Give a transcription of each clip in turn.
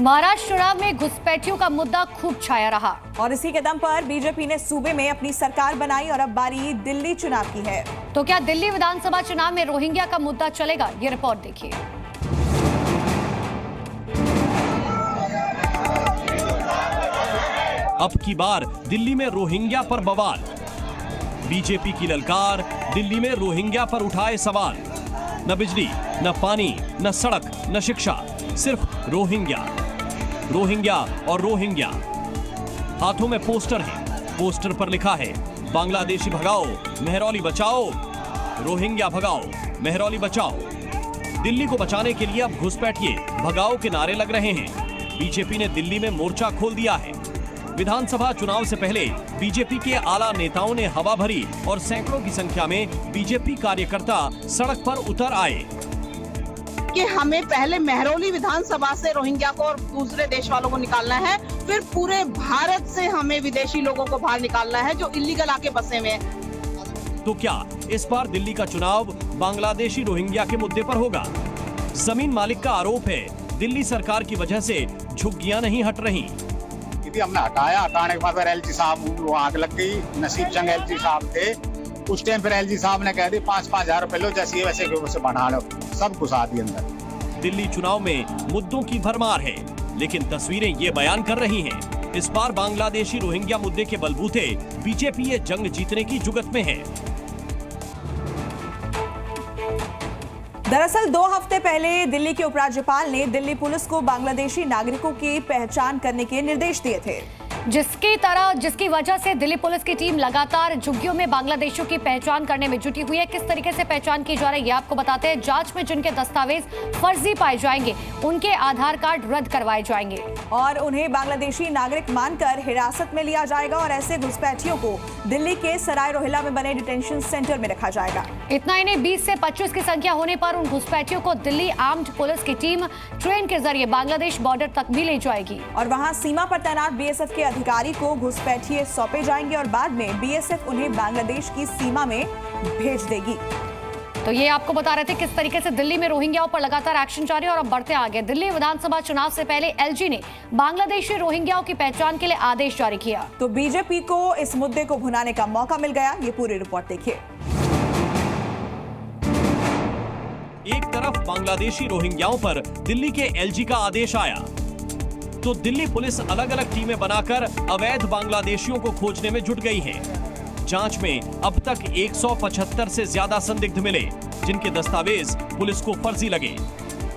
महाराष्ट्र चुनाव में घुसपैठियों का मुद्दा खूब छाया रहा और इसी के दम पर बीजेपी ने सूबे में अपनी सरकार बनाई और अब बारी दिल्ली चुनाव की है। तो क्या दिल्ली विधानसभा चुनाव में रोहिंग्या का मुद्दा चलेगा? ये रिपोर्ट देखिए। अब की बार दिल्ली में रोहिंग्या पर बवाल। बीजेपी की ललकार, दिल्ली में रोहिंग्या पर उठाए सवाल। न बिजली, न पानी, न सड़क, न शिक्षा, सिर्फ रोहिंग्या, रोहिंग्या और रोहिंग्या। हाथों में पोस्टर है, पोस्टर पर लिखा है बांग्लादेशी भगाओ, मेहरौली बचाओ, रोहिंग्या भगाओ, मेहरौली बचाओ। दिल्ली को बचाने के लिए अब घुसपैठिए भगाओ के नारे लग रहे हैं। बीजेपी ने दिल्ली में मोर्चा खोल दिया है। विधानसभा चुनाव से पहले बीजेपी के आला नेताओं ने हवा भरी और सैकड़ों की संख्या में बीजेपी कार्यकर्ता सड़क पर उतर आए कि हमें पहले मेहरौली विधानसभा से रोहिंग्या को और दूसरे देश वालों को निकालना है, फिर पूरे भारत से हमें विदेशी लोगों को बाहर निकालना है जो इलीगल आके बसे हुए हैं। तो क्या इस बार दिल्ली का चुनाव बांग्लादेशी रोहिंग्या के मुद्दे पर होगा? जमीन मालिक का आरोप है दिल्ली सरकार की वजह से झुग्गियां नहीं हट रही। हमने हटाने के बाद एलजी साहब आग लग गई। नसीब जंग एलजी साहब थे, उस टाइम पर एलजी साहब ने कह दी 5-5 हजार रुपए लो, जैसे वैसे बढ़ा लो, सब घुसा दिए अंदर। दिल्ली चुनाव में मुद्दों की भरमार है, लेकिन तस्वीरें ये बयान कर रही हैं इस बार बांग्लादेशी रोहिंग्या मुद्दे के बलबूते बीजेपी ये जंग जीतने की जुगत में है। दरअसल 2 हफ्ते पहले दिल्ली के उपराज्यपाल ने दिल्ली पुलिस को बांग्लादेशी नागरिकों की पहचान करने के निर्देश दिए थे, जिसकी वजह से दिल्ली पुलिस की टीम लगातार झुग्गियों में बांग्लादेशियों की पहचान करने में जुटी हुई है। किस तरीके से पहचान की जा रही है ये आपको बताते हैं। जांच में जिनके दस्तावेज फर्जी पाए जाएंगे उनके आधार कार्ड रद्द करवाए जाएंगे और उन्हें बांग्लादेशी नागरिक मानकर हिरासत में लिया जाएगा और ऐसे घुसपैठियों को दिल्ली के सराय रोहिल्ला में बने डिटेंशन सेंटर में रखा जाएगा। इतना ही नहीं, 20 से 25 की संख्या होने पर उन घुसपैठियों को दिल्ली आर्म्ड पुलिस की टीम ट्रेन के जरिए बांग्लादेश बॉर्डर तक भी ले जाएगी और वहां सीमा पर तैनात बीएसएफ के अधिकारी को घुसपैठिए सौंपे जाएंगे और बाद में बीएसएफ उन्हें बांग्लादेश की सीमा में भेज देगी। तो ये आपको बता रहे थे किस तरीके से दिल्ली में रोहिंग्याओं पर लगातार एक्शन जारी और अब बढ़ते आगे। दिल्ली विधानसभा चुनाव से पहले एलजी ने बांग्लादेशी रोहिंग्याओं की पहचान के लिए आदेश जारी किया। तो बीजेपी को इस मुद्दे को भुनाने का मौका मिल गया। ये पूरी रिपोर्ट देखिए। एक तरफ बांग्लादेशी रोहिंग्याओं पर दिल्ली के एलजी का आदेश आया तो दिल्ली पुलिस अलग अलग टीमें बनाकर अवैध बांग्लादेशियों को खोजने में जुट गई है। जांच में अब तक 175 से ज्यादा संदिग्ध मिले जिनके दस्तावेज पुलिस को फर्जी लगे।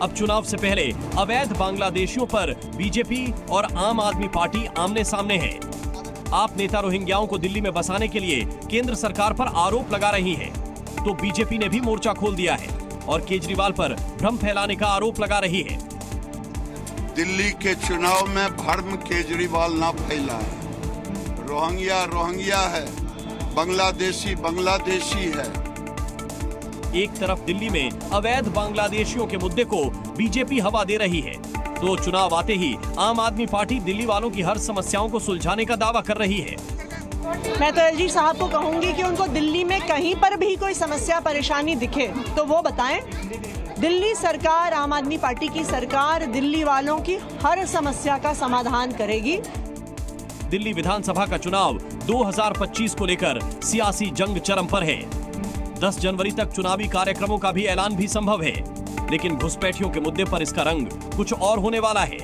अब चुनाव से पहले अवैध बांग्लादेशियों पर बीजेपी और आम आदमी पार्टी आमने सामने है। आप नेता रोहिंग्याओं को दिल्ली में बसाने के लिए केंद्र सरकार पर आरोप लगा रही है तो बीजेपी ने भी मोर्चा खोल दिया है और केजरीवाल पर भ्रम फैलाने का आरोप लगा रही है। दिल्ली के चुनाव में भ्रम केजरीवाल ना फैलाए। रोहिंग्या रोहिंग्या है, बांग्लादेशी बांग्लादेशी है। एक तरफ दिल्ली में अवैध बांग्लादेशियों के मुद्दे को बीजेपी हवा दे रही है तो चुनाव आते ही आम आदमी पार्टी दिल्ली वालों की हर समस्याओं को सुलझाने का दावा कर रही है। मैं तो एलजी साहब को कहूंगी कि उनको दिल्ली में कहीं पर भी कोई समस्या परेशानी दिखे तो वो बताएं। दिल्ली सरकार, आम आदमी पार्टी की सरकार दिल्ली वालों की हर समस्या का समाधान करेगी। दिल्ली विधानसभा का चुनाव 2025 को लेकर सियासी जंग चरम पर है। 10 जनवरी तक चुनावी कार्यक्रमों का भी ऐलान भी संभव है, लेकिन घुसपैठियों के मुद्दे पर इसका रंग कुछ और होने वाला है।